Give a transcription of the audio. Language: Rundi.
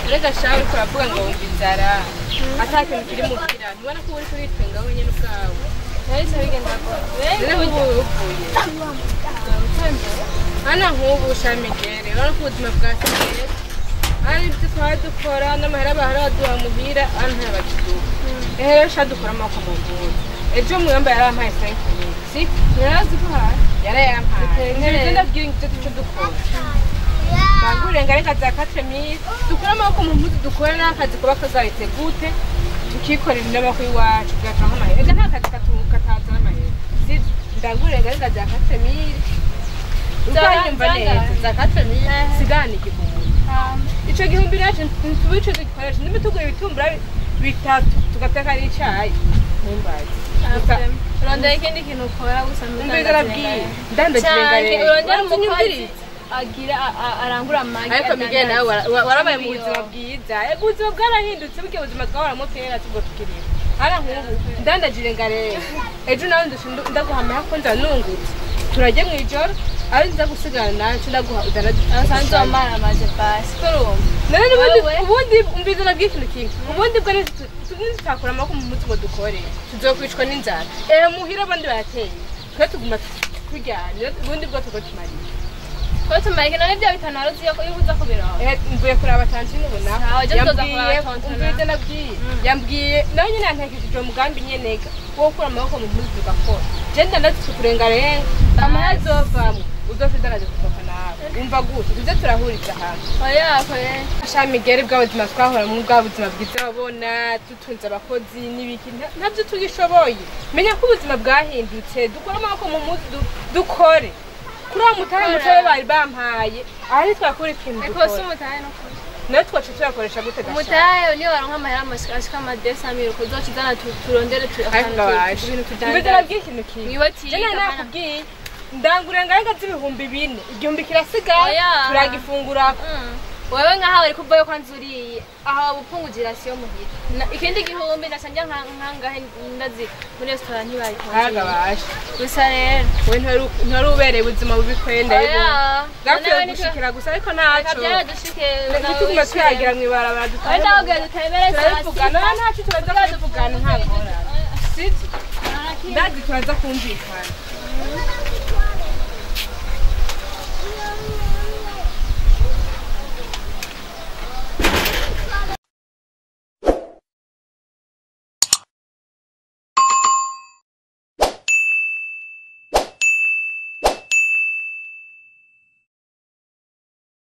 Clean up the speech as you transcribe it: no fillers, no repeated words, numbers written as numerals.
Rega shawe turavuga ngo inzara atake kiri mu kira nibona ko uri kubitwenga wenyine ubwawe nahise bigenda ko rero ubu uvuye ana nk'ubu shamigere urabona ko ubuzima bwacu bwese ari ibyo dukora n'amahera bahora duhamuhira ari ntabakiduka rero sha dukora amako mu mvura ejo muyomba yarampaye 5 minutes si yarazi ko hari yarayampaye nibyo ndabwira icyo dukora Bagure ngari kaza 4000 dukora amako mu mpuzu dukora n'akazi kuba kagahite gute tukikorera n'amako iwacu gakama amahera ega nta kazi kataza amahera si ndagure ngari kaza 4000 uzanyumva neza za 4000 sigani igihumbi ico gihumbi nacu tubico dukoresha nimba tugura ibitumbura bitatu tugateka ari icyayi ntumbaye urondera ikindi kintu ukora gusa ndandagire urondera umukozi agira arangura amagi ariko mige nawe warabaye mu buzima bwiza ubuzima bwarahindutse buke ubuzima twahoramwo kera tubwo tukiriye ara nk'ubu ndandagire ngare ejo nawe ndaguhamya ko ndanungutse turajye mu ijoro ari nza gusigana nacu ndaguha usanze amara amaje basi kurumva none ubundi umbizana bw'ikintu kimwe ubundi bwo tutakora amako mu mutwe ngo dukore tuzokwicwa n'inzara muhira abandi barateye twe tuguma kuryana ubundi bwo tuko tumarira ko tumarike none bya bitanu waruzi yo ubuza kubiraho mvuye kuraba tantine ubona yambwiye nawe nyine yantekeshije umugambi nyenega wo gukura amaboko mu mpuzu tugakora je ndandatse kurengarenga amahera azovamwo uzofidaraje kutoka nawe umva gute tuze turahuriza hantu oya koye shamigere bwa buzima twahora mu bwa buzima bwiza babona tutunze abakozi n'ibiki ntabyo tugishoboye menya ko ubuzima bwahindutse dukora amaboko mu mpuzu dukore kuri mutahe mutahe bari bampaye ari twakuri ikintu dukora ko mutahe no kuri no twacu turakoresha gute gasha mutahe ni waronka amahera amashika amadesamiru kuzokizana turondere ibintu tudandara bw'ikintu kiwe je nakubwiye ndangure ngarenga z'ibihumbi 4 igihumbi kirasigaye turagifungura wewe nkaho ari kuvayo kwanzuriye aho bupfungugira siyo muhira ikindi gihumbi ndasanja nkangahe ndazi muri restaurant ntibayikoze basha gusa rero we ntari ubereye ubuzima bubikwenda gapfe gushikira gusa ariko ntaco byadushike tuguma twagira mu ibarabara dutari ndabwira dutembere turabivugana ntaco turaza kuvugana nta ngora siti ndazi turaza kumvikana